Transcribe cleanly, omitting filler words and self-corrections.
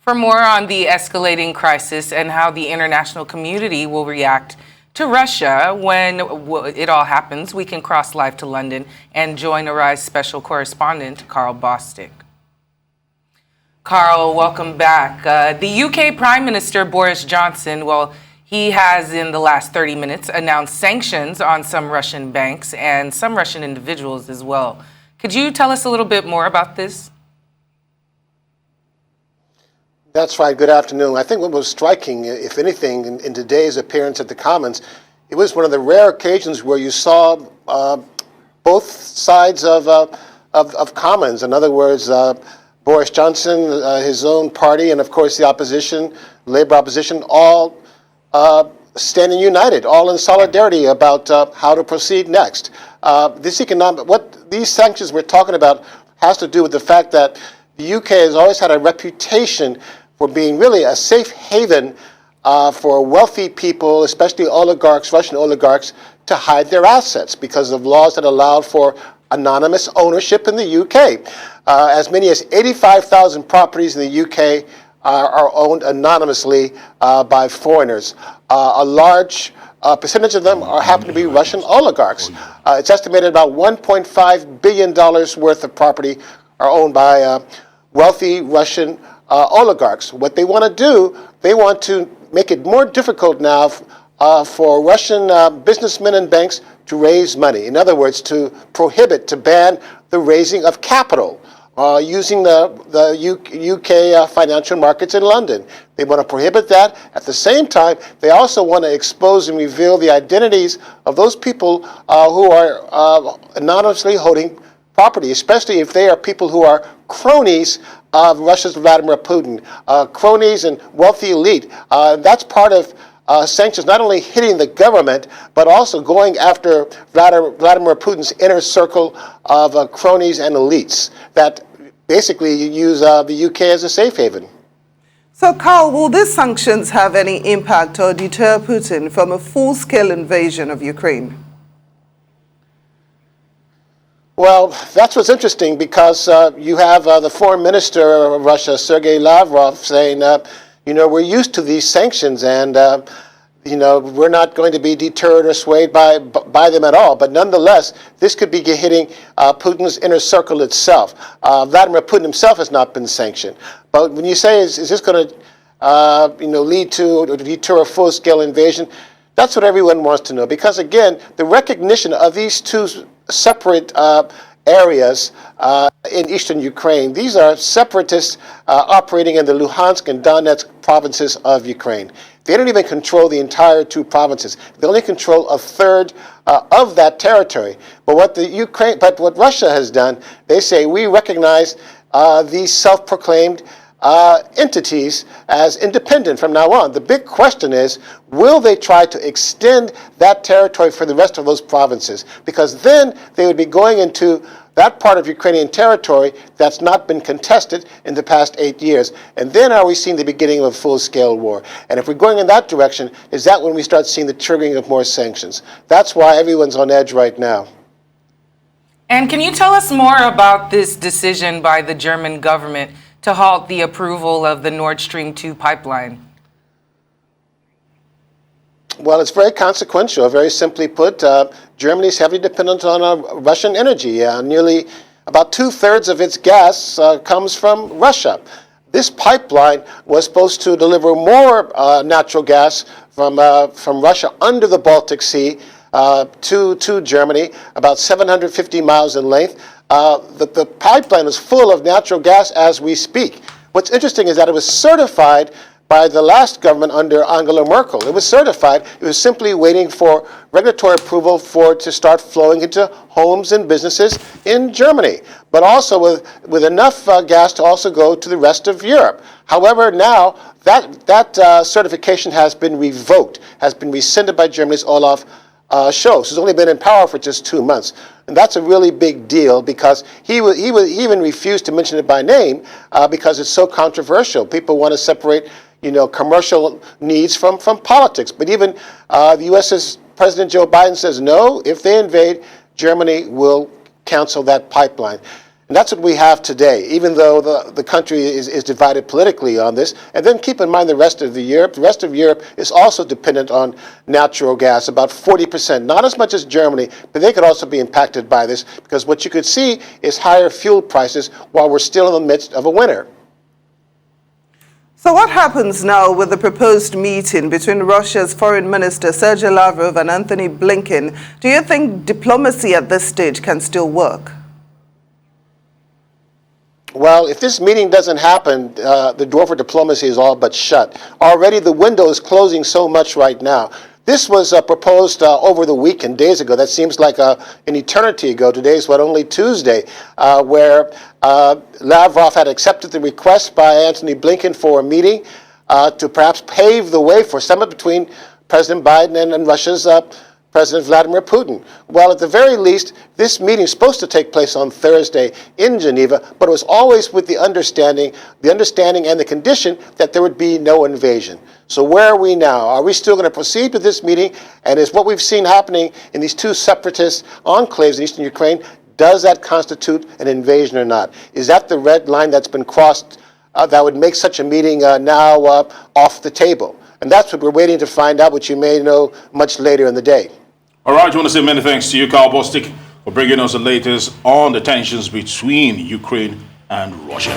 For more on the escalating crisis and how the international community will react to Russia when it all happens, we can cross live to London and join Arise Special Correspondent Karl Bostic. Karl, welcome back. The UK Prime Minister Boris Johnson, he has in the last 30 minutes announced sanctions on some Russian banks and some Russian individuals as well. Could you tell us a little bit more about this? That's right. Good afternoon. I think what was striking, if anything, in today's appearance at the Commons, it was one of the rare occasions where you saw both sides of Commons. In other words, Boris Johnson, his own party, and of course the opposition, Labour opposition, all standing united, all in solidarity about how to proceed next. What these sanctions we're talking about has to do with the fact that the UK has always had a reputation for being really a safe haven for wealthy people, especially oligarchs, Russian oligarchs, to hide their assets because of laws that allowed for anonymous ownership in the UK. As many as 85,000 properties in the UK are owned anonymously by foreigners. A large percentage of them happen to be Russian oligarchs. It's estimated about $1.5 billion worth of property are owned by wealthy Russian oligarchs. What they want to do, they want to make it more difficult now for Russian businessmen and banks to raise money. In other words, to ban the raising of capital using the UK financial markets in London. They want to prohibit that. At the same time, they also want to expose and reveal the identities of those people who are anonymously holding property, especially if they are people who are cronies of Russia's Vladimir Putin, cronies and wealthy elite. That's part of sanctions not only hitting the government, but also going after Vladimir Putin's inner circle of cronies and elites that basically use the UK as a safe haven. So, Karl, will these sanctions have any impact or deter Putin from a full-scale invasion of Ukraine? Well, that's what's interesting because you have the foreign minister of Russia, Sergei Lavrov, saying, we're used to these sanctions and, we're not going to be deterred or swayed by them at all. But nonetheless, this could be hitting Putin's inner circle itself. Vladimir Putin himself has not been sanctioned. But when you say, is this going to, lead to or deter a full-scale invasion, that's what everyone wants to know. Because again, the recognition of these two separate areas in eastern Ukraine. These are separatists operating in the Luhansk and Donetsk provinces of Ukraine. They don't even control the entire two provinces. They only control a third of that territory. But what Russia has done, they say we recognize these self-proclaimed entities as independent from now on. The big question is, will they try to extend that territory for the rest of those provinces? Because then they would be going into that part of Ukrainian territory that's not been contested in the past 8 years. And then are we seeing the beginning of a full-scale war? And if we're going in that direction, is that when we start seeing the triggering of more sanctions? That's why everyone's on edge right now. And can you tell us more about this decision by the German government to halt the approval of the Nord Stream 2 pipeline? Well, it's very consequential. Very simply put, Germany is heavily dependent on Russian energy. Nearly about 2/3 of its gas comes from Russia. This pipeline was supposed to deliver more natural gas from Russia under the Baltic Sea to Germany, about 750 miles in length. The pipeline is full of natural gas as we speak. What's interesting is that it was certified by the last government under Angela Merkel. It was certified. It was simply waiting for regulatory approval for it to start flowing into homes and businesses in Germany, but also with enough gas to also go to the rest of Europe. However, now that certification has been revoked, has been rescinded by Germany's Olaf Scholz, who's only been in power for just 2 months. And that's a really big deal because he even refused to mention it by name because it's so controversial. People want to separate commercial needs from politics. But even the U.S.'s President Joe Biden says, no, if they invade, Germany will cancel that pipeline. And that's what we have today, even though the country is divided politically on this. And then keep in mind the rest of Europe. The rest of Europe is also dependent on natural gas, about 40%. Not as much as Germany, but they could also be impacted by this, because what you could see is higher fuel prices while we're still in the midst of a winter. So what happens now with the proposed meeting between Russia's Foreign Minister Sergei Lavrov and Anthony Blinken? Do you think diplomacy at this stage can still work? Well, if this meeting doesn't happen, the door for diplomacy is all but shut. Already the window is closing so much right now. This was proposed over the weekend, days ago. That seems like an eternity ago. Today's only Tuesday, where Lavrov had accepted the request by Anthony Blinken for a meeting to perhaps pave the way for a summit between President Biden and Russia's President Vladimir Putin. Well, at the very least, this meeting is supposed to take place on Thursday in Geneva, but it was always with the understanding and the condition that there would be no invasion. So where are we now? Are we still going to proceed with this meeting? And is what we've seen happening in these two separatist enclaves in eastern Ukraine, does that constitute an invasion or not? Is that the red line that's been crossed that would make such a meeting now off the table? And that's what we're waiting to find out, which you may know much later in the day. All right, I want to say many thanks to you, Karl Bostic, for bringing us the latest on the tensions between Ukraine and Russia.